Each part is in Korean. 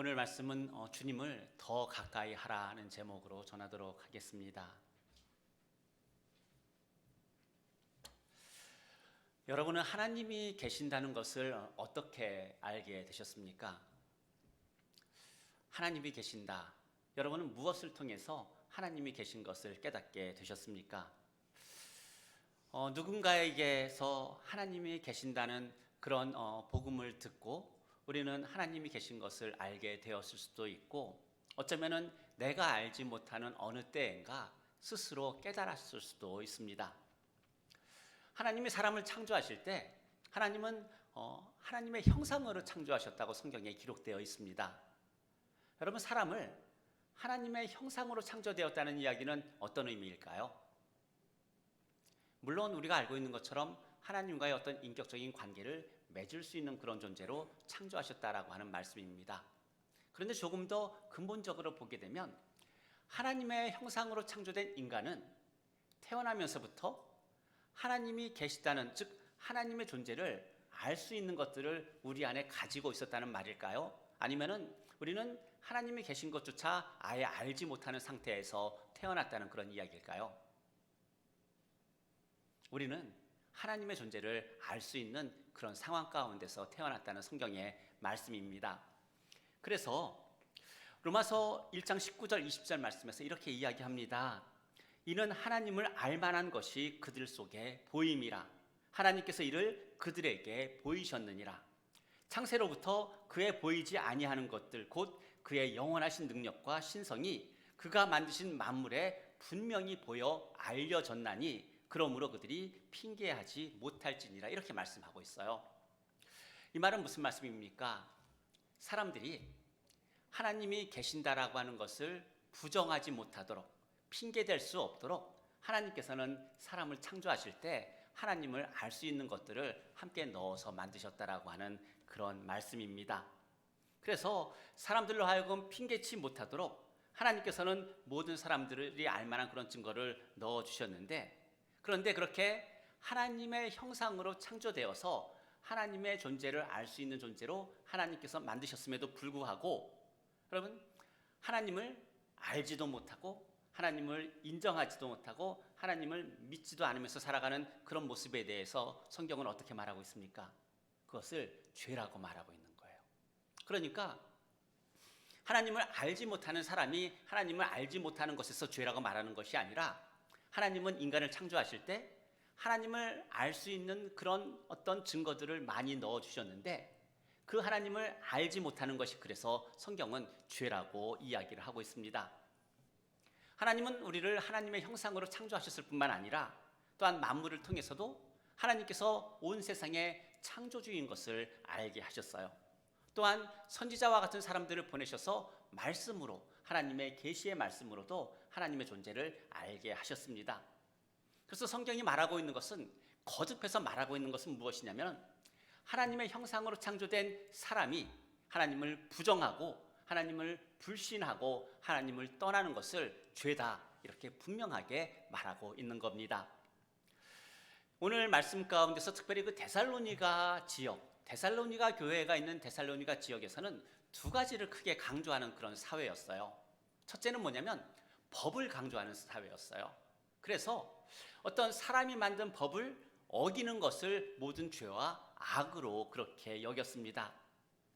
오늘 말씀은 주님을 더 가까이 하라는 제목으로 전하도록 하겠습니다. 여러분은 하나님이 계신다는 것을 어떻게 알게 되셨습니까? 하나님이 계신다. 여러분은 무엇을 통해서 하나님이 계신 것을 깨닫게 되셨습니까? 누군가에게서 하나님이 계신다는 그런 복음을 듣고 우리는 하나님이 계신 것을 알게 되었을 수도 있고, 어쩌면은 내가 알지 못하는 어느 때인가 스스로 깨달았을 수도 있습니다. 하나님이 사람을 창조하실 때 하나님은 하나님의 형상으로 창조하셨다고 성경에 기록되어 있습니다. 여러분, 사람을 하나님의 형상으로 창조되었다는 이야기는 어떤 의미일까요? 물론 우리가 알고 있는 것처럼 하나님과의 어떤 인격적인 관계를 맺을 수 있는 그런 존재로 창조하셨다라고 하는 말씀입니다. 그런데 조금 더 근본적으로 보게 되면 하나님의 형상으로 창조된 인간은 태어나면서부터 하나님이 계시다는, 즉 하나님의 존재를 알 수 있는 것들을 우리 안에 가지고 있었다는 말일까요? 아니면은 우리는 하나님이 계신 것조차 아예 알지 못하는 상태에서 태어났다는 그런 이야기일까요? 우리는 하나님의 존재를 알 수 있는 그런 상황 가운데서 태어났다는 성경의 말씀입니다. 그래서 로마서 1장 19절 20절 말씀에서 이렇게 이야기합니다. 이는 하나님을 알만한 것이 그들 속에 보임이라. 하나님께서 이를 그들에게 보이셨느니라. 창세로부터 그의 보이지 아니하는 것들, 곧 그의 영원하신 능력과 신성이 그가 만드신 만물에 분명히 보여 알려졌나니 그러므로 그들이 핑계하지 못할지니라. 이렇게 말씀하고 있어요. 이 말은 무슨 말씀입니까? 사람들이 하나님이 계신다라고 하는 것을 부정하지 못하도록, 핑계댈 수 없도록 하나님께서는 사람을 창조하실 때 하나님을 알 수 있는 것들을 함께 넣어서 만드셨다라고 하는 그런 말씀입니다. 그래서 사람들로 하여금 핑계치 못하도록 하나님께서는 모든 사람들이 알만한 그런 증거를 넣어주셨는데, 그런데 그렇게 하나님의 형상으로 창조되어서 하나님의 존재를 알 수 있는 존재로 하나님께서 만드셨음에도 불구하고, 여러분, 하나님을 알지도 못하고 하나님을 인정하지도 못하고 하나님을 믿지도 않으면서 살아가는 그런 모습에 대해서 성경은 어떻게 말하고 있습니까? 그것을 죄라고 말하고 있는 거예요. 그러니까 하나님을 알지 못하는 사람이 하나님을 알지 못하는 것에서 죄라고 말하는 것이 아니라, 하나님은 인간을 창조하실 때 하나님을 알 수 있는 그런 어떤 증거들을 많이 넣어주셨는데 그 하나님을 알지 못하는 것이, 그래서 성경은 죄라고 이야기를 하고 있습니다. 하나님은 우리를 하나님의 형상으로 창조하셨을 뿐만 아니라 또한 만물을 통해서도 하나님께서 온 세상의 창조주인 것을 알게 하셨어요. 또한 선지자와 같은 사람들을 보내셔서 말씀으로, 하나님의 계시의 말씀으로도 하나님의 존재를 알게 하셨습니다. 그래서 성경이 말하고 있는 것은, 거듭해서 말하고 있는 것은 무엇이냐면, 하나님의 형상으로 창조된 사람이 하나님을 부정하고 하나님을 불신하고 하나님을 떠나는 것을 죄다, 이렇게 분명하게 말하고 있는 겁니다. 오늘 말씀 가운데서 특별히 그 데살로니가 지역, 데살로니가 교회가 있는 데살로니가 지역에서는 두 가지를 크게 강조하는 그런 사회였어요. 첫째는 뭐냐면 법을 강조하는 사회였어요. 그래서 어떤 사람이 만든 법을 어기는 것을 모든 죄와 악으로 그렇게 여겼습니다.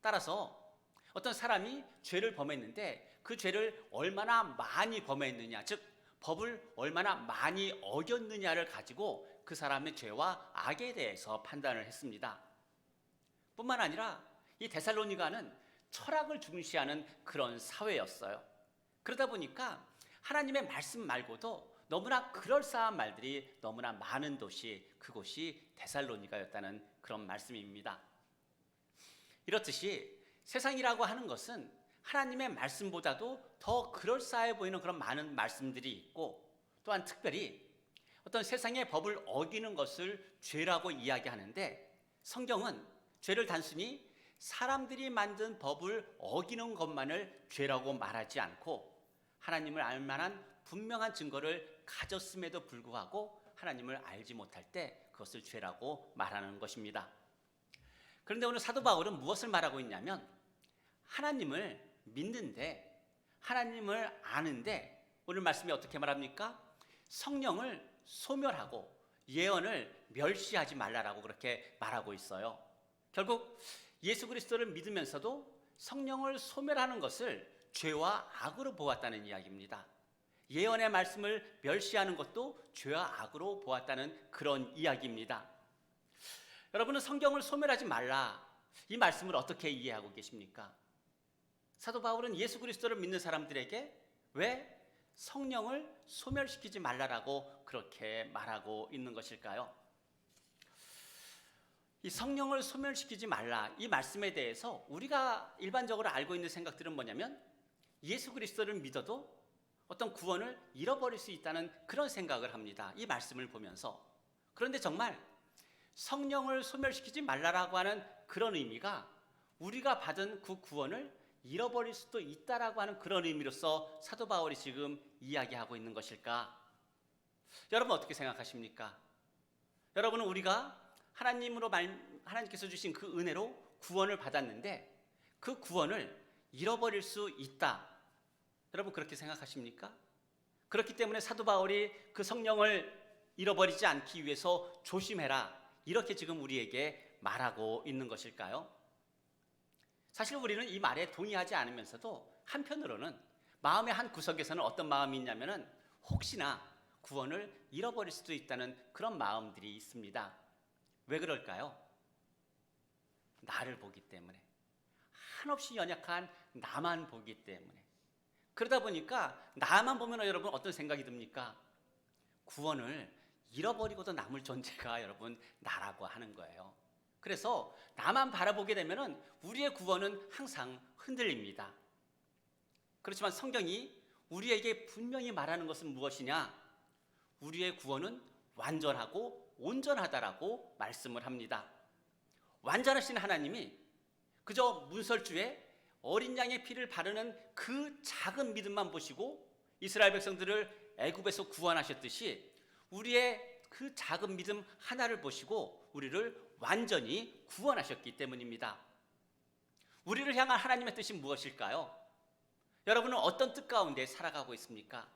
따라서 어떤 사람이 죄를 범했는데 그 죄를 얼마나 많이 범했느냐, 즉 법을 얼마나 많이 어겼느냐를 가지고 그 사람의 죄와 악에 대해서 판단을 했습니다. 뿐만 아니라 이 데살로니가는 철학을 중시하는 그런 사회였어요. 그러다 보니까 하나님의 말씀 말고도 너무나 그럴싸한 말들이 너무나 많은 도시, 그곳이 데살로니가였다는 그런 말씀입니다. 이렇듯이 세상이라고 하는 것은 하나님의 말씀보다도 더 그럴싸해 보이는 그런 많은 말씀들이 있고, 또한 특별히 어떤 세상의 법을 어기는 것을 죄라고 이야기하는데, 성경은 죄를 단순히 사람들이 만든 법을 어기는 것만을 죄라고 말하지 않고 하나님을 알 만한 분명한 증거를 가졌음에도 불구하고 하나님을 알지 못할 때 그것을 죄라고 말하는 것입니다. 그런데 오늘 사도 바울은 무엇을 말하고 있냐면, 하나님을 믿는데, 하나님을 아는데 오늘 말씀이 어떻게 말합니까? 성령을 소멸하고 예언을 멸시하지 말라라고 그렇게 말하고 있어요. 결국 예수 그리스도를 믿으면서도 성령을 소멸하는 것을 죄와 악으로 보았다는 이야기입니다. 예언의 말씀을 멸시하는 것도 죄와 악으로 보았다는 그런 이야기입니다. 여러분은 성경을 소멸하지 말라, 이 말씀을 어떻게 이해하고 계십니까? 사도 바울은 예수 그리스도를 믿는 사람들에게 왜 성령을 소멸시키지 말라라고 그렇게 말하고 있는 것일까요? 이 성령을 소멸시키지 말라, 이 말씀에 대해서 우리가 일반적으로 알고 있는 생각들은 뭐냐면, 예수 그리스도를 믿어도 어떤 구원을 잃어버릴 수 있다는 그런 생각을 합니다. 이 말씀을 보면서. 그런데 정말 성령을 소멸시키지 말라라고 하는 그런 의미가 우리가 받은 그 구원을 잃어버릴 수도 있다라고 하는 그런 의미로서 사도 바울이 지금 이야기하고 있는 것일까? 여러분 어떻게 생각하십니까? 여러분은 우리가 하나님께서 주신 그 은혜로 구원을 받았는데 그 구원을 잃어버릴 수 있다, 여러분 그렇게 생각하십니까? 그렇기 때문에 사도 바울이 그 성령을 잃어버리지 않기 위해서 조심해라, 이렇게 지금 우리에게 말하고 있는 것일까요? 사실 우리는 이 말에 동의하지 않으면서도 한편으로는 마음의 한 구석에서는 어떤 마음이 있냐면은 혹시나 구원을 잃어버릴 수도 있다는 그런 마음들이 있습니다. 왜 그럴까요? 나를 보기 때문에, 한없이 연약한 나만 보기 때문에. 그러다 보니까 나만 보면 여러분 어떤 생각이 듭니까? 구원을 잃어버리고도 남을 존재가 여러분 나라고 하는 거예요. 그래서 나만 바라보게 되면은 우리의 구원은 항상 흔들립니다. 그렇지만 성경이 우리에게 분명히 말하는 것은 무엇이냐? 우리의 구원은 완전하고 온전하다라고 말씀을 합니다. 완전하신 하나님이 그저 문설주에 어린 양의 피를 바르는 그 작은 믿음만 보시고 이스라엘 백성들을 애굽에서 구원하셨듯이 우리의 그 작은 믿음 하나를 보시고 우리를 완전히 구원하셨기 때문입니다. 우리를 향한 하나님의 뜻이 무엇일까요? 여러분은 어떤 뜻 가운데 살아가고 있습니까?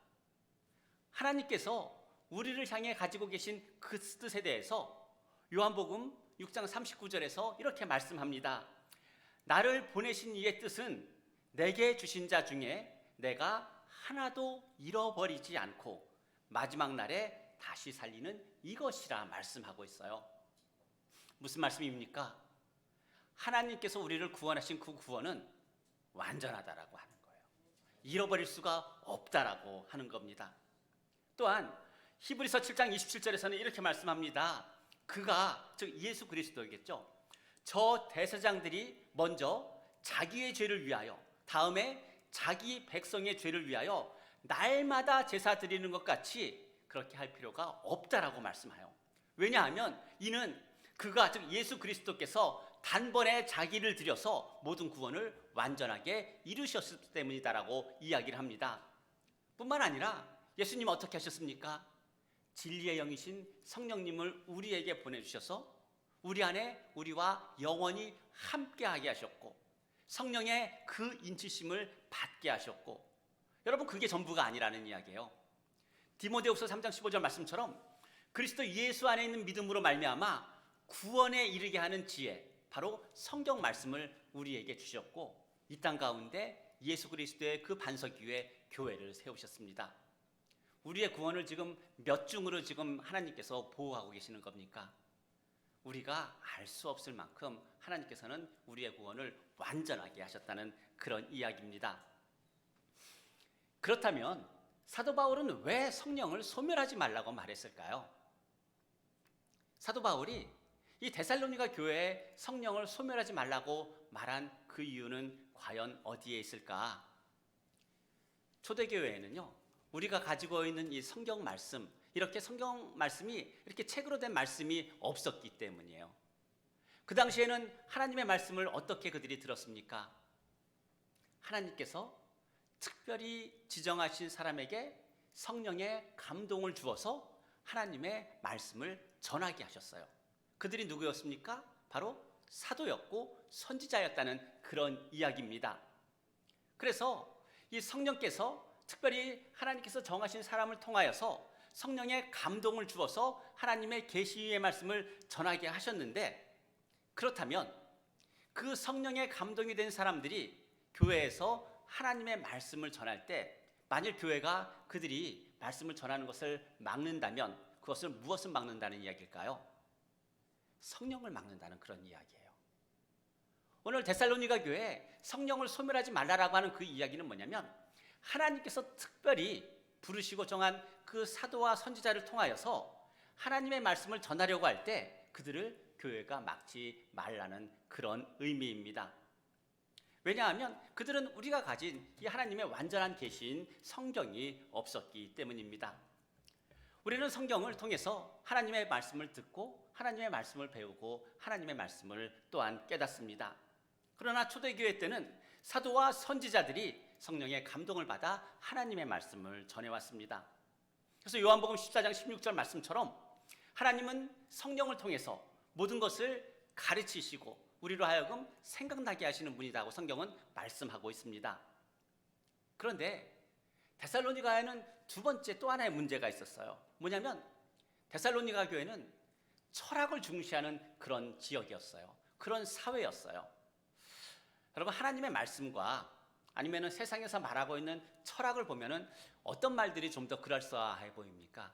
하나님께서 우리를 향해 가지고 계신 그 뜻에 대해서 요한복음 6장 39절에서 이렇게 말씀합니다. 나를 보내신 이의 뜻은 내게 주신 자 중에 내가 하나도 잃어버리지 않고 마지막 날에 다시 살리는 이것이라 말씀하고 있어요. 무슨 말씀입니까? 하나님께서 우리를 구원하신 그 구원은 완전하다라고 하는 거예요. 잃어버릴 수가 없다라고 하는 겁니다. 또한 히브리서 7장 27절에서는 이렇게 말씀합니다. 그가, 즉 예수 그리스도이겠죠, 저 대제사장들이 먼저 자기의 죄를 위하여 다음에 자기 백성의 죄를 위하여 날마다 제사 드리는 것 같이 그렇게 할 필요가 없다라고 말씀해요. 왜냐하면 이는 그가, 즉 예수 그리스도께서 단번에 자기를 들여서 모든 구원을 완전하게 이루셨기 때문이다라고 이야기를 합니다. 뿐만 아니라 예수님 어떻게 하셨습니까? 진리의 영이신 성령님을 우리에게 보내주셔서 우리 안에 우리와 영원히 함께하게 하셨고 성령의 그 인치심을 받게 하셨고, 여러분 그게 전부가 아니라는 이야기예요. 디모데후서 3장 15절 말씀처럼 그리스도 예수 안에 있는 믿음으로 말미암아 구원에 이르게 하는 지혜, 바로 성경 말씀을 우리에게 주셨고 이 땅 가운데 예수 그리스도의 그 반석 위에 교회를 세우셨습니다. 우리의 구원을 지금 몇 중으로 지금 하나님께서 보호하고 계시는 겁니까? 우리가 알 수 없을 만큼 하나님께서는 우리의 구원을 완전하게 하셨다는 그런 이야기입니다. 그렇다면 사도 바울은 왜 성령을 소멸하지 말라고 말했을까요? 사도 바울이 이 데살로니가 교회에 성령을 소멸하지 말라고 말한 그 이유는 과연 어디에 있을까? 초대교회에는요, 우리가 가지고 있는 이 성경 말씀, 이렇게 성경 말씀이 이렇게 책으로 된 말씀이 없었기 때문이에요. 그 당시에는 하나님의 말씀을 어떻게 그들이 들었습니까? 하나님께서 특별히 지정하신 사람에게 성령의 감동을 주어서 하나님의 말씀을 전하게 하셨어요. 그들이 누구였습니까? 바로 사도였고 선지자였다는 그런 이야기입니다. 그래서 이 성령께서 특별히 하나님께서 정하신 사람을 통하여서 성령의 감동을 주어서 하나님의 계시의 말씀을 전하게 하셨는데, 그렇다면 그 성령의 감동이 된 사람들이 교회에서 하나님의 말씀을 전할 때 만일 교회가 그들이 말씀을 전하는 것을 막는다면 그것을 무엇을 막는다는 이야기일까요? 성령을 막는다는 그런 이야기예요. 오늘 데살로니가 교회에 성령을 소멸하지 말라라고 하는 그 이야기는 뭐냐면, 하나님께서 특별히 부르시고 정한 그 사도와 선지자를 통하여서 하나님의 말씀을 전하려고 할 때 그들을 교회가 막지 말라는 그런 의미입니다. 왜냐하면 그들은 우리가 가진 이 하나님의 완전한 계시인 성경이 없었기 때문입니다. 우리는 성경을 통해서 하나님의 말씀을 듣고 하나님의 말씀을 배우고 하나님의 말씀을 또한 깨닫습니다. 그러나 초대교회 때는 사도와 선지자들이 성령의 감동을 받아 하나님의 말씀을 전해왔습니다. 그래서 요한복음 14장 16절 말씀처럼 하나님은 성령을 통해서 모든 것을 가르치시고 우리로 하여금 생각나게 하시는 분이라고 성경은 말씀하고 있습니다. 그런데 데살로니가에는 두 번째 또 하나의 문제가 있었어요. 뭐냐면 데살로니가 교회는 철학을 중시하는 그런 지역이었어요. 그런 사회였어요. 여러분, 하나님의 말씀과 아니면 세상에서 말하고 있는 철학을 보면은 어떤 말들이 좀 더 그럴싸해 보입니까?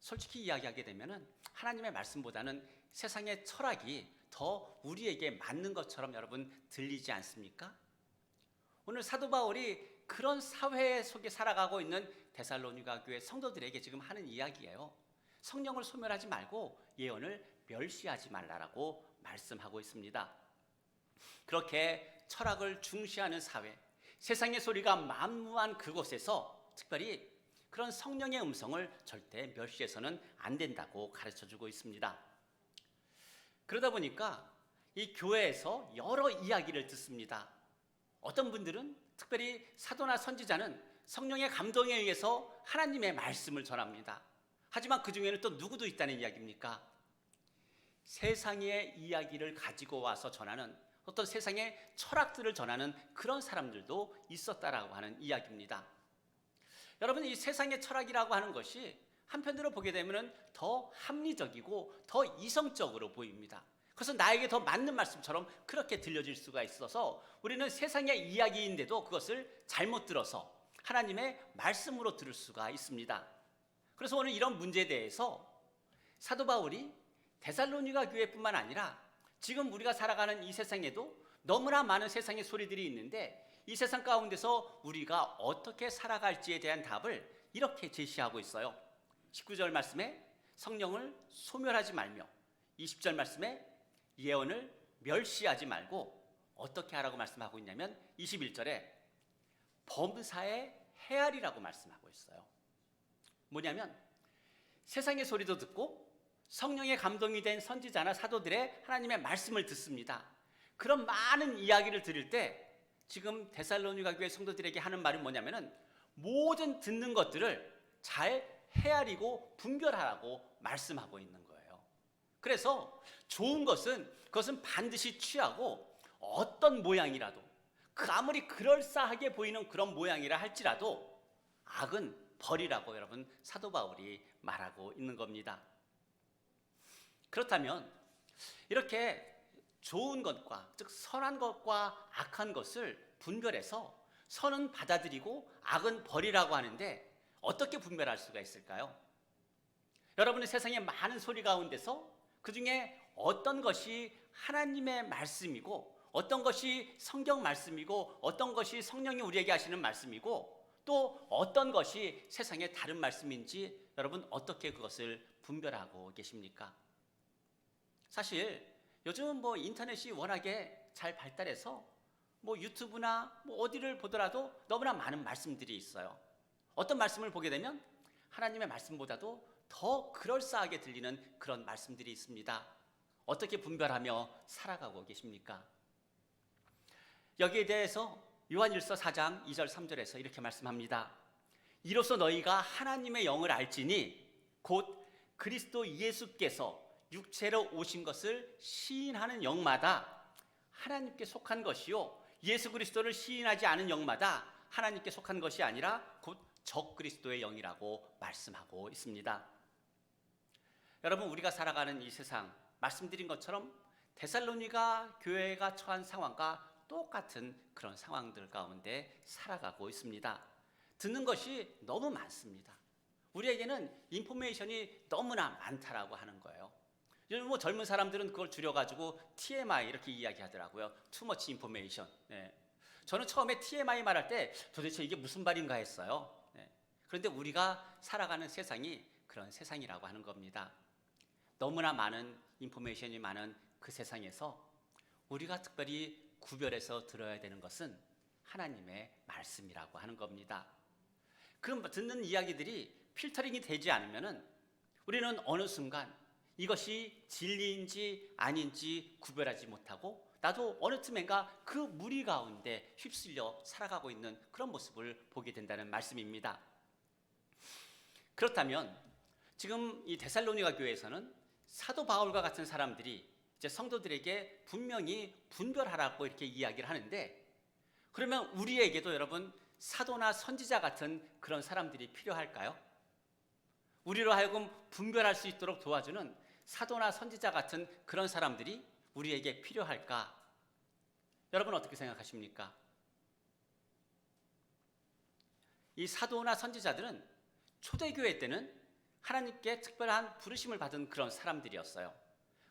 솔직히 이야기하게 되면은 하나님의 말씀보다는 세상의 철학이 더 우리에게 맞는 것처럼 여러분 들리지 않습니까? 오늘 사도 바울이 그런 사회 속에 살아가고 있는 데살로니가 교회 성도들에게 지금 하는 이야기예요. 성령을 소멸하지 말고 예언을 멸시하지 말라라고 말씀하고 있습니다. 그렇게 철학을 중시하는 사회, 세상의 소리가 만무한 그곳에서 특별히 그런 성령의 음성을 절대 멸시해서는 안 된다고 가르쳐주고 있습니다. 그러다 보니까 이 교회에서 여러 이야기를 듣습니다. 어떤 분들은 특별히 사도나 선지자는 성령의 감동에 의해서 하나님의 말씀을 전합니다. 하지만 그 중에는 또 누구도 있다는 이야기입니까? 세상의 이야기를 가지고 와서 전하는 어떤 세상의 철학들을 전하는 그런 사람들도 있었다라고 하는 이야기입니다. 여러분, 이 세상의 철학이라고 하는 것이 한편으로 보게 되면 더 합리적이고 더 이성적으로 보입니다. 그래서 나에게 더 맞는 말씀처럼 그렇게 들려질 수가 있어서 우리는 세상의 이야기인데도 그것을 잘못 들어서 하나님의 말씀으로 들을 수가 있습니다. 그래서 오늘 이런 문제에 대해서 사도 바울이 데살로니가 교회뿐만 아니라 지금 우리가 살아가는 이 세상에도 너무나 많은 세상의 소리들이 있는데 이 세상 가운데서 우리가 어떻게 살아갈지에 대한 답을 이렇게 제시하고 있어요. 19절 말씀에 성령을 소멸하지 말며 20절 말씀에 예언을 멸시하지 말고 어떻게 하라고 말씀하고 있냐면 21절에 범사에 헤아리라고 말씀하고 있어요. 뭐냐면 세상의 소리도 듣고 성령의 감동이 된 선지자나 사도들의 하나님의 말씀을 듣습니다. 그런 많은 이야기를 들을 때 지금 데살로니가 교회 성도들에게 하는 말은 뭐냐면은 모든 듣는 것들을 잘 헤아리고 분별하라고 말씀하고 있는 거예요. 그래서 좋은 것은 그것은 반드시 취하고 어떤 모양이라도 그 아무리 그럴싸하게 보이는 그런 모양이라 할지라도 악은 버리라고 여러분 사도 바울이 말하고 있는 겁니다. 그렇다면 이렇게 좋은 것과 즉 선한 것과 악한 것을 분별해서 선은 받아들이고 악은 버리라고 하는데 어떻게 분별할 수가 있을까요? 여러분의 세상에 많은 소리 가운데서 그 중에 어떤 것이 하나님의 말씀이고 어떤 것이 성경 말씀이고 어떤 것이 성령이 우리에게 하시는 말씀이고 또 어떤 것이 세상의 다른 말씀인지 여러분 어떻게 그것을 분별하고 계십니까? 사실 요즘은 인터넷이 워낙에 잘 발달해서 유튜브나 어디를 보더라도 너무나 많은 말씀들이 있어요. 어떤 말씀을 보게 되면 하나님의 말씀보다도 더 그럴싸하게 들리는 그런 말씀들이 있습니다. 어떻게 분별하며 살아가고 계십니까? 여기에 대해서 요한일서 4장 2절 3절에서 이렇게 말씀합니다. 이로써 너희가 하나님의 영을 알지니 곧 그리스도 예수께서 육체로 오신 것을 시인하는 영마다 하나님께 속한 것이요 예수 그리스도를 시인하지 않은 영마다 하나님께 속한 것이 아니라 곧 적그리스도의 영이라고 말씀하고 있습니다. 여러분, 우리가 살아가는 이 세상, 말씀드린 것처럼 데살로니가 교회가 처한 상황과 똑같은 그런 상황들 가운데 살아가고 있습니다. 듣는 것이 너무 많습니다. 우리에게는 인포메이션이 너무나 많다라고 하는 거예요. 요즘 뭐 젊은 사람들은 그걸 줄여가지고 TMI 이렇게 이야기하더라고요. Too much information. 네. 저는 처음에 TMI 말할 때 도대체 이게 무슨 말인가 했어요. 네. 그런데 우리가 살아가는 세상이 그런 세상이라고 하는 겁니다. 너무나 많은 인포메이션이 많은 그 세상에서 우리가 특별히 구별해서 들어야 되는 것은 하나님의 말씀이라고 하는 겁니다. 그 듣는 이야기들이 필터링이 되지 않으면은 우리는 어느 순간 이것이 진리인지 아닌지 구별하지 못하고 나도 어느 틈엔가 그 무리 가운데 휩쓸려 살아가고 있는 그런 모습을 보게 된다는 말씀입니다. 그렇다면 지금 이 데살로니가 교회에서는 사도 바울과 같은 사람들이 이제 성도들에게 분명히 분별하라고 이렇게 이야기를 하는데, 그러면 우리에게도 여러분 사도나 선지자 같은 그런 사람들이 필요할까요? 우리로 하여금 분별할 수 있도록 도와주는 사도나 선지자 같은 그런 사람들이 우리에게 필요할까? 여러분 어떻게 생각하십니까? 이 사도나 선지자들은 초대교회 때는 하나님께 특별한 부르심을 받은 그런 사람들이었어요.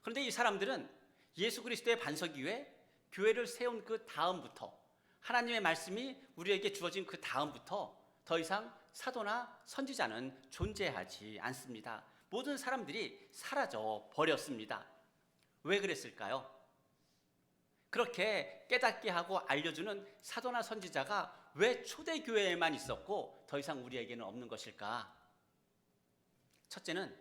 그런데 이 사람들은 예수 그리스도의 반석 위에 교회를 세운 그 다음부터, 하나님의 말씀이 우리에게 주어진 그 다음부터 더 이상 사도나 선지자는 존재하지 않습니다. 모든 사람들이 사라져 버렸습니다. 왜 그랬을까요? 그렇게 깨닫게 하고 알려주는 사도나 선지자가 왜 초대교회에만 있었고 더 이상 우리에게는 없는 것일까? 첫째는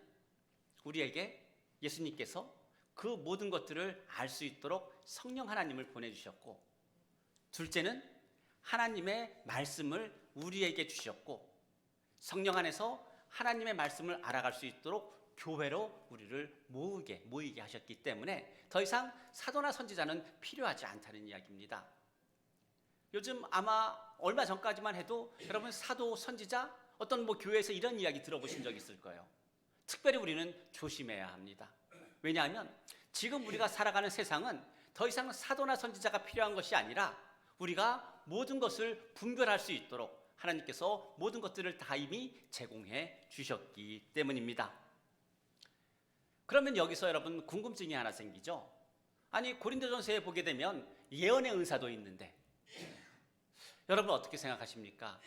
우리에게 예수님께서 그 모든 것들을 알 수 있도록 성령 하나님을 보내주셨고, 둘째는 하나님의 말씀을 우리에게 주셨고, 성령 안에서 하나님의 말씀을 알아갈 수 있도록 교회로 우리를 모이게 하셨기 때문에 더 이상 사도나 선지자는 필요하지 않다는 이야기입니다. 요즘 아마 얼마 전까지만 해도 여러분 사도, 선지자, 어떤 뭐 교회에서 이런 이야기 들어보신 적 있을 거예요. 특별히 우리는 조심해야 합니다. 왜냐하면 지금 우리가 살아가는 세상은 더 이상 사도나 선지자가 필요한 것이 아니라 우리가 모든 것을 분별할 수 있도록 하나님께서 모든 것들을 다 이미 제공해 주셨기 때문입니다. 그러면 여기서 여러분 궁금증이 하나 생기죠. 아니, 고린도전서에 보게 되면 예언의 은사도 있는데 여러분 어떻게 생각하십니까?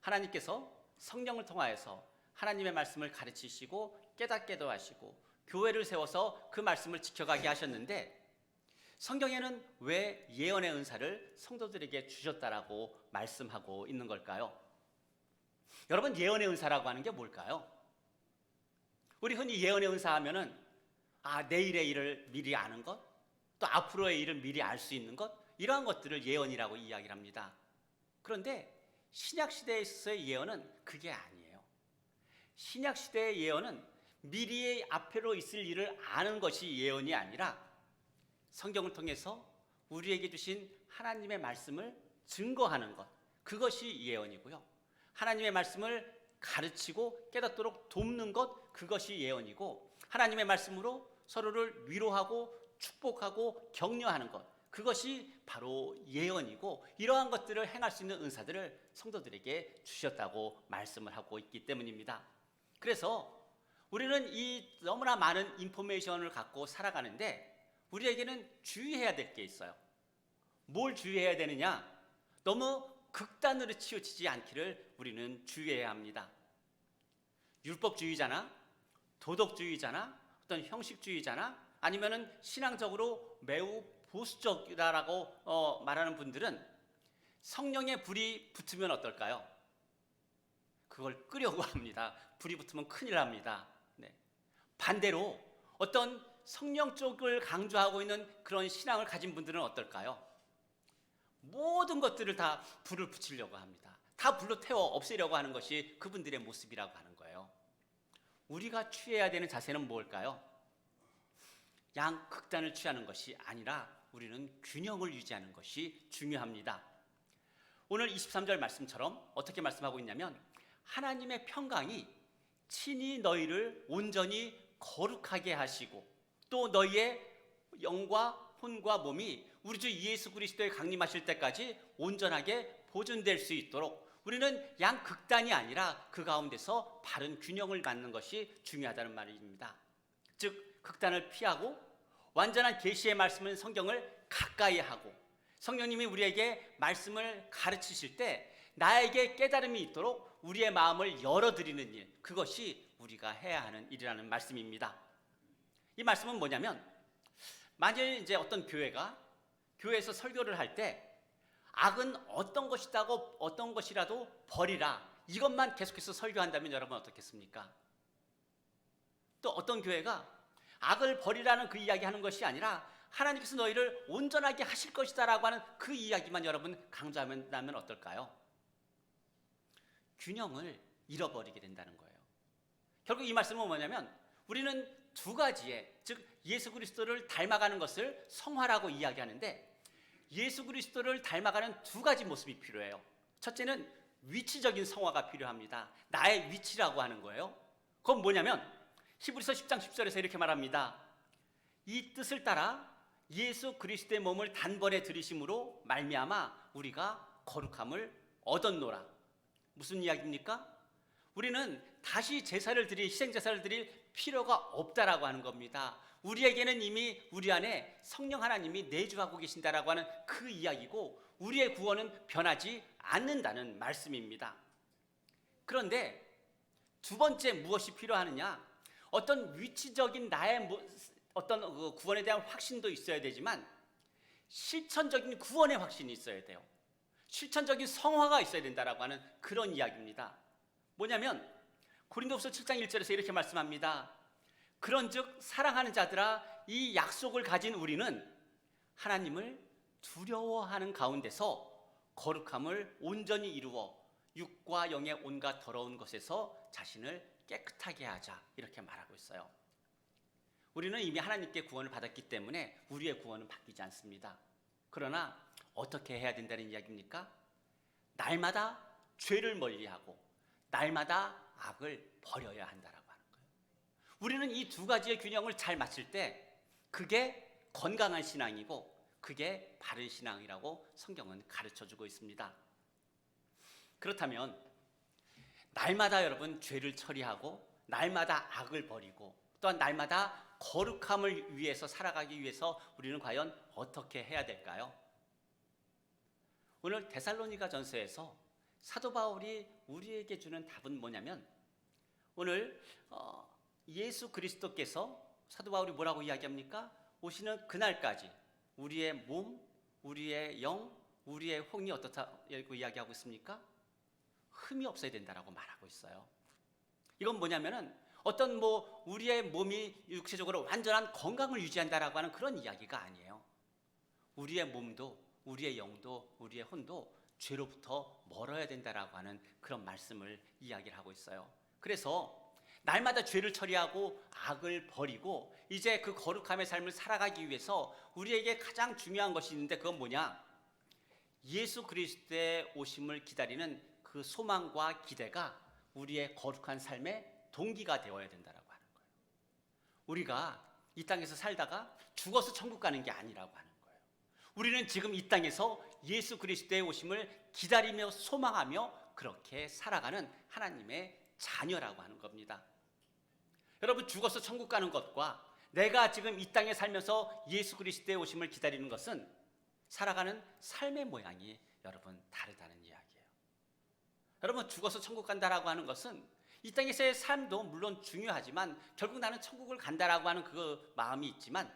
하나님께서 성령을 통하여서 하나님의 말씀을 가르치시고 깨닫게도 하시고 교회를 세워서 그 말씀을 지켜가게 하셨는데 성경에는 왜 예언의 은사를 성도들에게 주셨다라고 말씀하고 있는 걸까요? 여러분, 예언의 은사라고 하는 게 뭘까요? 우리 흔히 예언의 은사 하면은 내일의 일을 미리 아는 것, 또 앞으로의 일을 미리 알 수 있는 것, 이러한 것들을 예언이라고 이야기를 합니다. 그런데 신약 시대에 있어서의 예언은 그게 아니에요. 신약 시대의 예언은 미리의 앞으로 있을 일을 아는 것이 예언이 아니라 성경을 통해서 우리에게 주신 하나님의 말씀을 증거하는 것, 그것이 예언이고요. 하나님의 말씀을 가르치고 깨닫도록 돕는 것, 그것이 예언이고, 하나님의 말씀으로 서로를 위로하고 축복하고 격려하는 것, 그것이 바로 예언이고, 이러한 것들을 행할 수 있는 은사들을 성도들에게 주셨다고 말씀을 하고 있기 때문입니다. 그래서 우리는 이 너무나 많은 인포메이션을 갖고 살아가는데 우리에게는 주의해야 될 게 있어요. 뭘 주의해야 되느냐? 너무 극단으로 치우치지 않기를 우리는 주의해야 합니다. 율법주의자나 도덕주의자나 어떤 형식주의자나 아니면은 신앙적으로 매우 보수적이라고 말하는 분들은 성령의 불이 붙으면 어떨까요? 그걸 끄려고 합니다. 불이 붙으면 큰일 납니다. 네. 반대로 어떤 성령 쪽을 강조하고 있는 그런 신앙을 가진 분들은 어떨까요? 모든 것들을 다 불을 붙이려고 합니다. 다 불로 태워 없애려고 하는 것이 그분들의 모습이라고 하는 거예요. 우리가 취해야 되는 자세는 뭘까요? 양극단을 취하는 것이 아니라 우리는 균형을 유지하는 것이 중요합니다. 오늘 23절 말씀처럼 어떻게 말씀하고 있냐면 하나님의 평강이 친히 너희를 온전히 거룩하게 하시고 또 너희의 영과 혼과 몸이 우리 주 예수 그리스도에 강림하실 때까지 온전하게 보존될 수 있도록 우리는 양극단이 아니라 그 가운데서 바른 균형을 갖는 것이 중요하다는 말입니다. 즉 극단을 피하고 완전한 계시의 말씀은 성경을 가까이 하고 성령님이 우리에게 말씀을 가르치실 때 나에게 깨달음이 있도록 우리의 마음을 열어드리는 일, 그것이 우리가 해야 하는 일이라는 말씀입니다. 이 말씀은 뭐냐면 만일 이제 어떤 교회에서 설교를 할 때 악은 어떤 것이라고 어떤 것이라도 버리라 이것만 계속해서 설교한다면 여러분 어떻겠습니까? 또 어떤 교회가 악을 버리라는 그 이야기하는 것이 아니라 하나님께서 너희를 온전하게 하실 것이다라고 하는 그 이야기만 여러분 강조한다면 어떨까요? 균형을 잃어버리게 된다는 거예요. 결국 이 말씀은 뭐냐면 우리는 두 가지의 즉 예수 그리스도를 닮아가는 것을 성화라고 이야기하는데 예수 그리스도를 닮아가는 두 가지 모습이 필요해요. 첫째는 위치적인 성화가 필요합니다. 나의 위치라고 하는 거예요. 그건 뭐냐면 히브리서 10장 10절에서 이렇게 말합니다. 이 뜻을 따라 예수 그리스도의 몸을 단번에 들이심으로 말미암아 우리가 거룩함을 얻었노라. 무슨 이야기입니까? 우리는 다시 제사를 드릴 희생 제사를 드릴 필요가 없다라고 하는 겁니다. 우리에게는 이미 우리 안에 성령 하나님이 내주하고 계신다라고 하는 그 이야기고 우리의 구원은 변하지 않는다는 말씀입니다. 그런데 두 번째 무엇이 필요하느냐? 어떤 위치적인 나의 어떤 구원에 대한 확신도 있어야 되지만 실천적인 구원의 확신이 있어야 돼요. 실천적인 성화가 있어야 된다라고 하는 그런 이야기입니다. 뭐냐면 고린도후서 7장 1절에서 이렇게 말씀합니다. 그런즉 사랑하는 자들아 이 약속을 가진 우리는 하나님을 두려워하는 가운데서 거룩함을 온전히 이루어 육과 영의 온갖 더러운 것에서 자신을 깨끗하게 하자 이렇게 말하고 있어요. 우리는 이미 하나님께 구원을 받았기 때문에 우리의 구원은 바뀌지 않습니다. 그러나 어떻게 해야 된다는 이야기입니까? 날마다 죄를 멀리하고 날마다 악을 버려야 한다라고 하는 거예요. 우리는 이 두 가지의 균형을 잘 맞출 때 그게 건강한 신앙이고 그게 바른 신앙이라고 성경은 가르쳐주고 있습니다. 그렇다면 날마다 여러분 죄를 처리하고 날마다 악을 버리고 또한 날마다 거룩함을 위해서 살아가기 위해서 우리는 과연 어떻게 해야 될까요? 오늘 데살로니가 전서에서 사도 바울이 우리에게 주는 답은 뭐냐면 오늘 예수 그리스도께서 사도 바울이 뭐라고 이야기합니까? 오시는 그날까지 우리의 몸, 우리의 영, 우리의 혼이 어떻다고 이야기하고 있습니까? 흠이 없어야 된다라고 말하고 있어요. 이건 뭐냐면은 어떤 우리의 몸이 육체적으로 완전한 건강을 유지한다라고 하는 그런 이야기가 아니에요. 우리의 몸도 우리의 영도 우리의 혼도 죄로부터 멀어야 된다라고 하는 그런 말씀을 이야기를 하고 있어요. 그래서 날마다 죄를 처리하고 악을 버리고 이제 그 거룩함의 삶을 살아가기 위해서 우리에게 가장 중요한 것이 있는데 그건 뭐냐? 예수 그리스도의 오심을 기다리는 그 소망과 기대가 우리의 거룩한 삶의 동기가 되어야 된다라고 하는 거예요. 우리가 이 땅에서 살다가 죽어서 천국 가는 게 아니라고 하는 거예요. 우리는 지금 이 땅에서 예수 그리스도의 오심을 기다리며 소망하며 그렇게 살아가는 하나님의 자녀라고 하는 겁니다. 여러분 죽어서 천국 가는 것과 내가 지금 이 땅에 살면서 예수 그리스도의 오심을 기다리는 것은 살아가는 삶의 모양이 여러분 다르다는 이야기예요. 여러분 죽어서 천국 간다라고 하는 것은 이 땅에서의 삶도 물론 중요하지만 결국 나는 천국을 간다라고 하는 그 마음이 있지만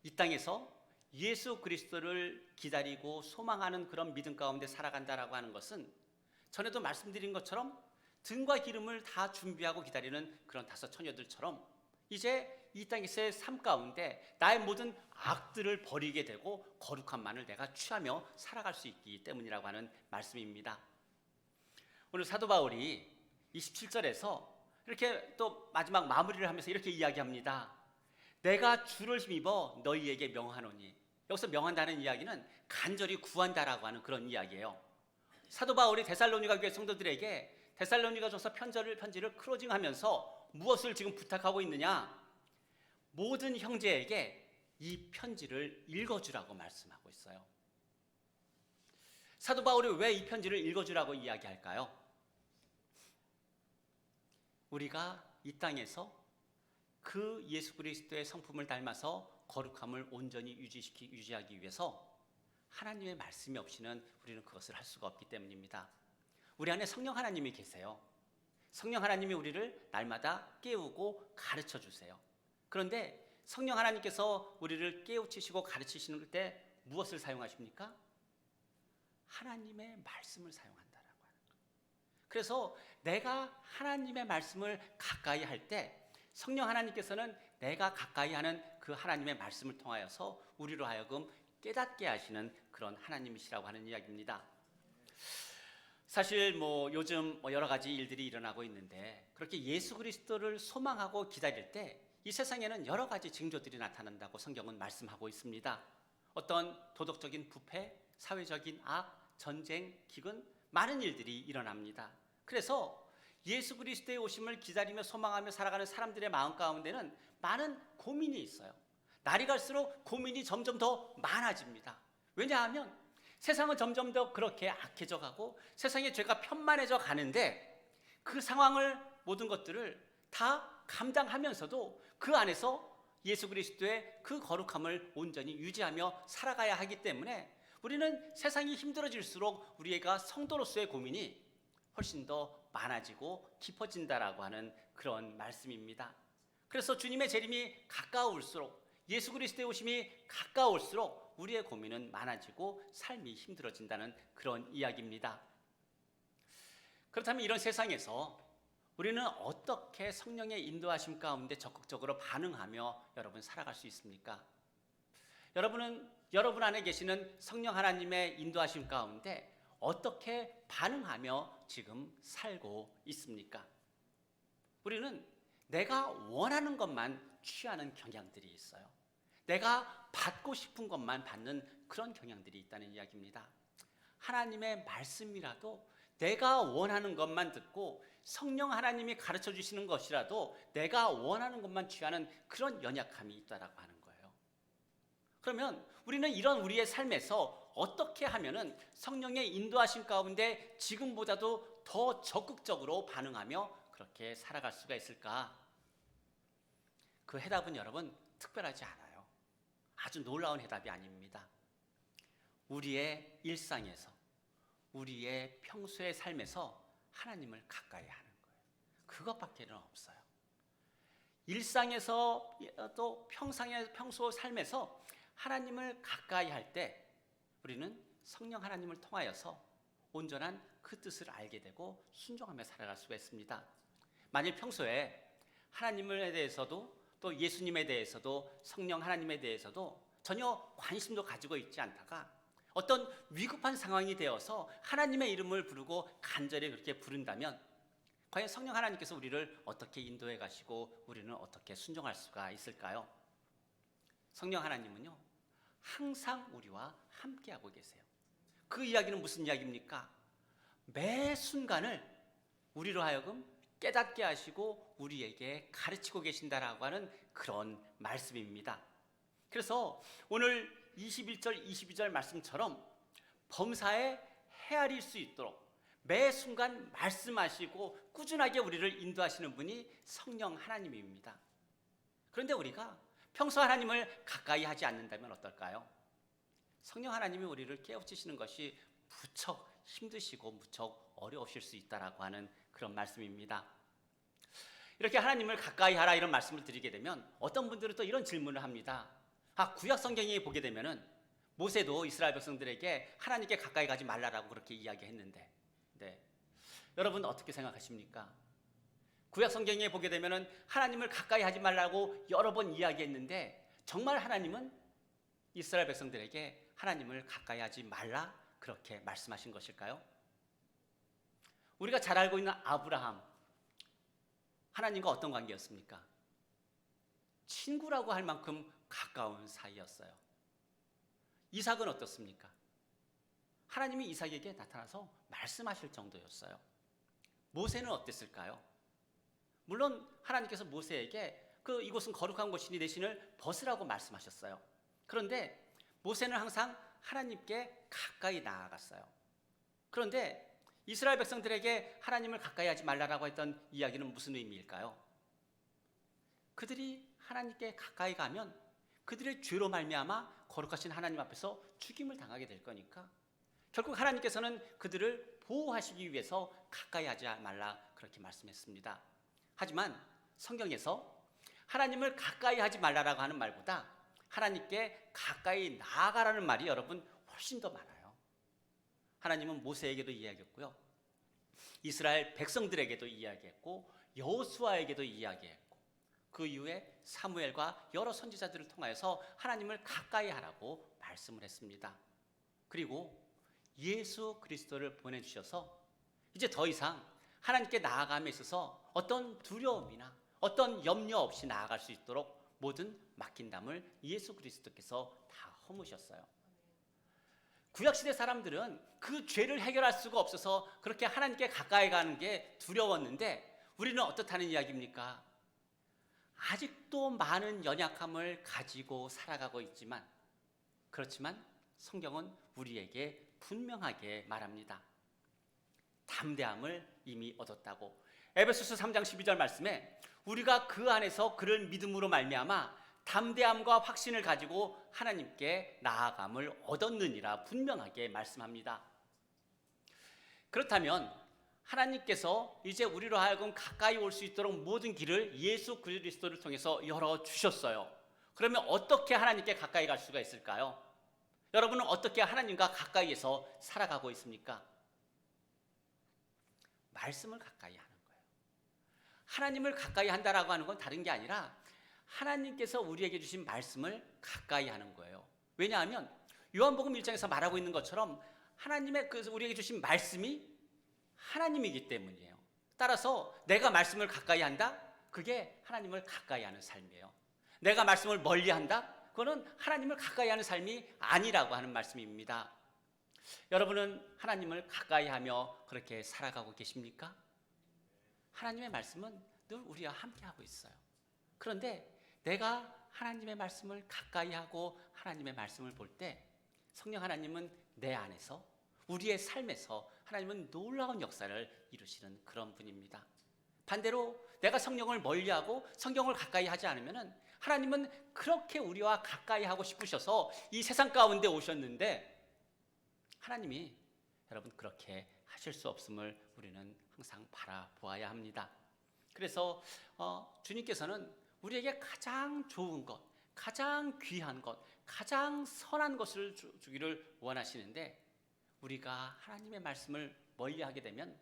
이 땅에서 예수 그리스도를 기다리고 소망하는 그런 믿음 가운데 살아간다라고 하는 것은 전에도 말씀드린 것처럼 등과 기름을 다 준비하고 기다리는 그런 다섯 처녀들처럼 이제 이 땅에서의 삶 가운데 나의 모든 악들을 버리게 되고 거룩함만을 내가 취하며 살아갈 수 있기 때문이라고 하는 말씀입니다. 오늘 사도 바울이 27절에서 이렇게 또 마지막 마무리를 하면서 이렇게 이야기합니다. 내가 주를 힘입어 너희에게 명하노니 여기서 명한다는 이야기는 간절히 구한다라고 하는 그런 이야기예요. 사도 바울이 데살로니가 교회 성도들에게 데살로니가전서 편지를 클로징하면서 무엇을 지금 부탁하고 있느냐? 모든 형제에게 이 편지를 읽어주라고 말씀하고 있어요. 사도 바울이 왜 이 편지를 읽어주라고 이야기할까요? 우리가 이 땅에서 그 예수 그리스도의 성품을 닮아서 거룩함을 온전히 유지하기 위해서 하나님의 말씀이 없이는 우리는 그것을 할 수가 없기 때문입니다. 우리 안에 성령 하나님이 계세요. 성령 하나님이 우리를 날마다 깨우고 가르쳐 주세요. 그런데 성령 하나님께서 우리를 깨우치시고 가르치시는 때 무엇을 사용하십니까? 하나님의 말씀을 사용한다라고 하는 거예요. 그래서 내가 하나님의 말씀을 가까이 할 때 성령 하나님께서는 내가 가까이 하는 그 하나님의 말씀을 통하여서 우리로 하여금 깨닫게 하시는 그런 하나님이시라고 하는 이야기입니다. 사실 요즘 여러 가지 일들이 일어나고 있는데 그렇게 예수 그리스도를 소망하고 기다릴 때 이 세상에는 여러 가지 징조들이 나타난다고 성경은 말씀하고 있습니다. 어떤 도덕적인 부패, 사회적인 악, 전쟁, 기근, 많은 일들이 일어납니다. 그래서 예수 그리스도의 오심을 기다리며 소망하며 살아가는 사람들의 마음 가운데는 많은 고민이 있어요. 날이 갈수록 고민이 점점 더 많아집니다. 왜냐하면 세상은 점점 더 그렇게 악해져 가고 세상의 죄가 편만해져 가는데 그 상황을 모든 것들을 다 감당하면서도 그 안에서 예수 그리스도의 그 거룩함을 온전히 유지하며 살아가야 하기 때문에 우리는 세상이 힘들어질수록 우리가 성도로서의 고민이 훨씬 더 많아지고 깊어진다라고 하는 그런 말씀입니다. 그래서 주님의 재림이 가까울수록 예수 그리스도의 오심이 가까울수록 우리의 고민은 많아지고 삶이 힘들어진다는 그런 이야기입니다. 그렇다면 이런 세상에서 우리는 어떻게 성령의 인도하심 가운데 적극적으로 반응하며 여러분 살아갈 수 있습니까? 여러분 안에 계시는 성령 하나님의 인도하심 가운데 어떻게 반응하며 지금 살고 있습니까? 우리는 내가 원하는 것만 취하는 경향들이 있어요. 내가 받고 싶은 것만 받는 그런 경향들이 있다는 이야기입니다. 하나님의 말씀이라도 내가 원하는 것만 듣고 성령 하나님이 가르쳐 주시는 것이라도 내가 원하는 것만 취하는 그런 연약함이 있다라고 하는 거예요. 그러면 우리는 이런 우리의 삶에서 어떻게 하면은 성령의 인도하심 가운데 지금보다도 더 적극적으로 반응하며 그렇게 살아갈 수가 있을까? 그 해답은 여러분 특별하지 않아요. 아주 놀라운 해답이 아닙니다. 우리의 일상에서 우리의 평소의 삶에서 하나님을 가까이 하는 거예요. 그것밖에는 없어요. 일상에서 또 평소 삶에서 하나님을 가까이 할 때 우리는 성령 하나님을 통하여서 온전한 그 뜻을 알게 되고 순종하며 살아갈 수가 있습니다. 만일 평소에 하나님에 대해서도 또 예수님에 대해서도 성령 하나님에 대해서도 전혀 관심도 가지고 있지 않다가 어떤 위급한 상황이 되어서 하나님의 이름을 부르고 간절히 그렇게 부른다면 과연 성령 하나님께서 우리를 어떻게 인도해 가시고 우리는 어떻게 순종할 수가 있을까요? 성령 하나님은요 항상 우리와 함께하고 계세요. 그 이야기는 무슨 이야기입니까? 매 순간을 우리로 하여금 깨닫게 하시고 우리에게 가르치고 계신다라고 하는 그런 말씀입니다. 그래서 오늘 21절, 22절 말씀처럼 범사에 헤아릴 수 있도록 매 순간 말씀하시고 꾸준하게 우리를 인도하시는 분이 성령 하나님입니다. 그런데 우리가 평소 하나님을 가까이 하지 않는다면 어떨까요? 성령 하나님이 우리를 깨우치시는 것이 무척 힘드시고 무척 어려우실 수 있다라고 하는 그런 말씀입니다. 이렇게 하나님을 가까이 하라 이런 말씀을 드리게 되면 어떤 분들은 또 이런 질문을 합니다. 구약 성경에 보게 되면은 모세도 이스라엘 백성들에게 하나님께 가까이 가지 말라라고 그렇게 이야기했는데, 여러분 어떻게 생각하십니까? 구약 성경에 보게 되면은 하나님을 가까이 하지 말라고 여러 번 이야기했는데 정말 하나님은 이스라엘 백성들에게 하나님을 가까이 하지 말라 그렇게 말씀하신 것일까요? 우리가 잘 알고 있는 아브라함, 하나님과 어떤 관계였습니까? 친구라고 할 만큼 가까운 사이였어요. 이삭은 어떻습니까? 하나님이 이삭에게 나타나서 말씀하실 정도였어요. 모세는 어땠을까요? 물론 하나님께서 모세에게 이곳은 거룩한 곳이니 내 신을 벗으라고 말씀하셨어요. 그런데 모세는 항상 하나님께 가까이 나아갔어요. 그런데 이스라엘 백성들에게 하나님을 가까이 하지 말라라고 했던 이야기는 무슨 의미일까요? 그들이 하나님께 가까이 가면 그들의 죄로 말미암아 거룩하신 하나님 앞에서 죽임을 당하게 될 거니까 결국 하나님께서는 그들을 보호하시기 위해서 가까이 하지 말라 그렇게 말씀했습니다. 하지만 성경에서 하나님을 가까이 하지 말라라고 하는 말보다 하나님께 가까이 나아가라는 말이 여러분 훨씬 더 많아요. 하나님은 모세에게도 이야기했고요, 이스라엘 백성들에게도 이야기했고, 여호수아에게도 이야기했고, 그 이후에 사무엘과 여러 선지자들을 통하여서 하나님을 가까이 하라고 말씀을 했습니다. 그리고 예수 그리스도를 보내주셔서 이제 더 이상 하나님께 나아감에 있어서 어떤 두려움이나 어떤 염려 없이 나아갈 수 있도록 모든 맡긴 담을 예수 그리스도께서 다 허무셨어요. 구약시대 사람들은 그 죄를 해결할 수가 없어서 그렇게 하나님께 가까이 가는 게 두려웠는데 우리는 어떻다는 이야기입니까? 아직도 많은 연약함을 가지고 살아가고 있지만, 그렇지만 성경은 우리에게 분명하게 말합니다. 담대함을 이미 얻었다고. 에베소서 3장 12절 말씀에 우리가 그 안에서 그를 믿음으로 말미암아 담대함과 확신을 가지고 하나님께 나아감을 얻었느니라 분명하게 말씀합니다. 그렇다면 하나님께서 이제 우리로 하여금 가까이 올 수 있도록 모든 길을 예수 그리스도를 통해서 열어주셨어요. 그러면 어떻게 하나님께 가까이 갈 수가 있을까요? 여러분은 어떻게 하나님과 가까이에서 살아가고 있습니까? 말씀을 가까이 하는 거예요. 하나님을 가까이 한다라고 하는 건 다른 게 아니라 하나님께서 우리에게 주신 말씀을 가까이 하는 거예요. 왜냐하면 요한복음 1장에서 말하고 있는 것처럼 하나님의 우리에게 주신 말씀이 하나님이기 때문이에요. 따라서 내가 말씀을 가까이 한다? 그게 하나님을 가까이 하는 삶이에요. 내가 말씀을 멀리 한다? 그거는 하나님을 가까이 하는 삶이 아니라고 하는 말씀입니다. 여러분은 하나님을 가까이 하며 그렇게 살아가고 계십니까? 하나님의 말씀은 늘 우리와 함께 하고 있어요. 그런데 내가 하나님의 말씀을 가까이 하고 하나님의 말씀을 볼 때 성령 하나님은 내 안에서, 우리의 삶에서 하나님은 놀라운 역사를 이루시는 그런 분입니다. 반대로 내가 성령을 멀리하고 성경을 가까이 하지 않으면 하나님은 그렇게 우리와 가까이 하고 싶으셔서 이 세상 가운데 오셨는데 하나님이 여러분 그렇게 하실 수 없음을 우리는 항상 바라보아야 합니다. 그래서 주님께서는 우리에게 가장 좋은 것, 가장 귀한 것, 가장 선한 것을 주기를 원하시는데 우리가 하나님의 말씀을 멀리하게 되면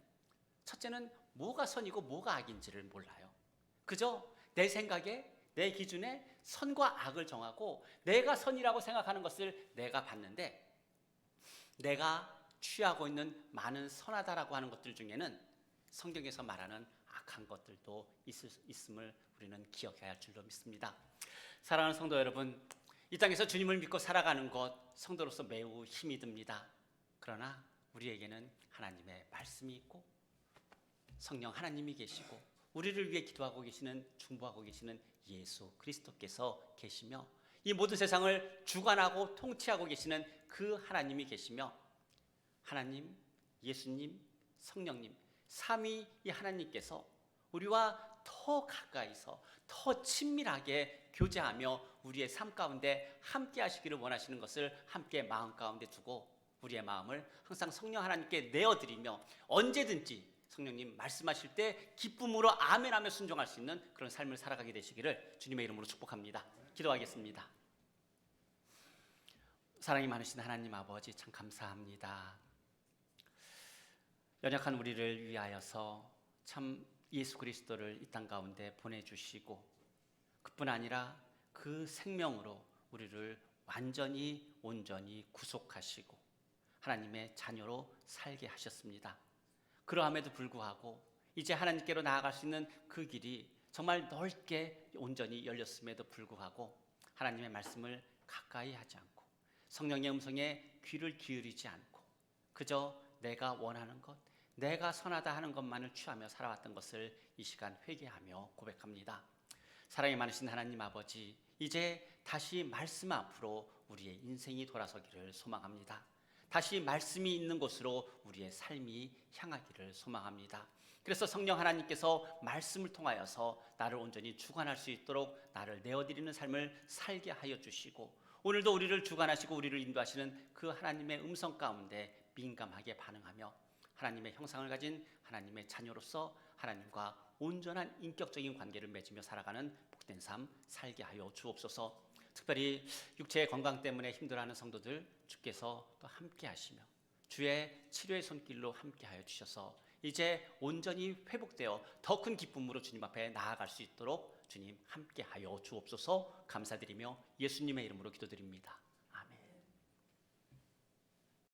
첫째는 뭐가 선이고 뭐가 악인지를 몰라요. 그저 내 생각에, 내 기준에 선과 악을 정하고 내가 선이라고 생각하는 것을 내가 봤는데 내가 취하고 있는 많은 선하다라고 하는 것들 중에는 성경에서 말하는 악한 것들도 있음을 우리는 기억해야 할 줄로 믿습니다. 사랑하는 성도 여러분, 이 땅에서 주님을 믿고 살아가는 것 성도로서 매우 힘이 듭니다. 그러나 우리에게는 하나님의 말씀이 있고 성령 하나님이 계시고 우리를 위해 기도하고 계시는, 중보하고 계시는 예수 그리스도께서 계시며 이 모든 세상을 주관하고 통치하고 계시는 그 하나님이 계시며 하나님, 예수님, 성령님 삼위 이 하나님께서 우리와 더 가까이서 더 친밀하게 교제하며 우리의 삶 가운데 함께 하시기를 원하시는 것을 함께 마음 가운데 두고 우리의 마음을 항상 성령 하나님께 내어드리며 언제든지 성령님 말씀하실 때 기쁨으로 아멘하며 순종할 수 있는 그런 삶을 살아가게 되시기를 주님의 이름으로 축복합니다. 기도하겠습니다. 사랑이 많으신 하나님 아버지 참 감사합니다. 연약한 우리를 위하여서 참 예수 그리스도를 이 땅 가운데 보내주시고 그뿐 아니라 그 생명으로 우리를 완전히 온전히 구속하시고 하나님의 자녀로 살게 하셨습니다. 그러함에도 불구하고 이제 하나님께로 나아갈 수 있는 그 길이 정말 넓게 온전히 열렸음에도 불구하고 하나님의 말씀을 가까이 하지 않고 성령의 음성에 귀를 기울이지 않고 그저 내가 원하는 것, 내가 선하다 하는 것만을 취하며 살아왔던 것을 이 시간 회개하며 고백합니다. 사랑이 많으신 하나님 아버지, 이제 다시 말씀 앞으로 우리의 인생이 돌아서기를 소망합니다. 다시 말씀이 있는 곳으로 우리의 삶이 향하기를 소망합니다. 그래서 성령 하나님께서 말씀을 통하여서 나를 온전히 주관할 수 있도록 나를 내어드리는 삶을 살게 하여 주시고, 오늘도 우리를 주관하시고 우리를 인도하시는 그 하나님의 음성 가운데 민감하게 반응하며 하나님의 형상을 가진 하나님의 자녀로서 하나님과 온전한 인격적인 관계를 맺으며 살아가는 복된 삶 살게 하여 주옵소서. 특별히 육체의 건강 때문에 힘들어하는 성도들 주께서 또 함께 하시며 주의 치료의 손길로 함께 하여 주셔서 이제 온전히 회복되어 더 큰 기쁨으로 주님 앞에 나아갈 수 있도록 주님 함께 하여 주옵소서. 감사드리며 예수님의 이름으로 기도드립니다.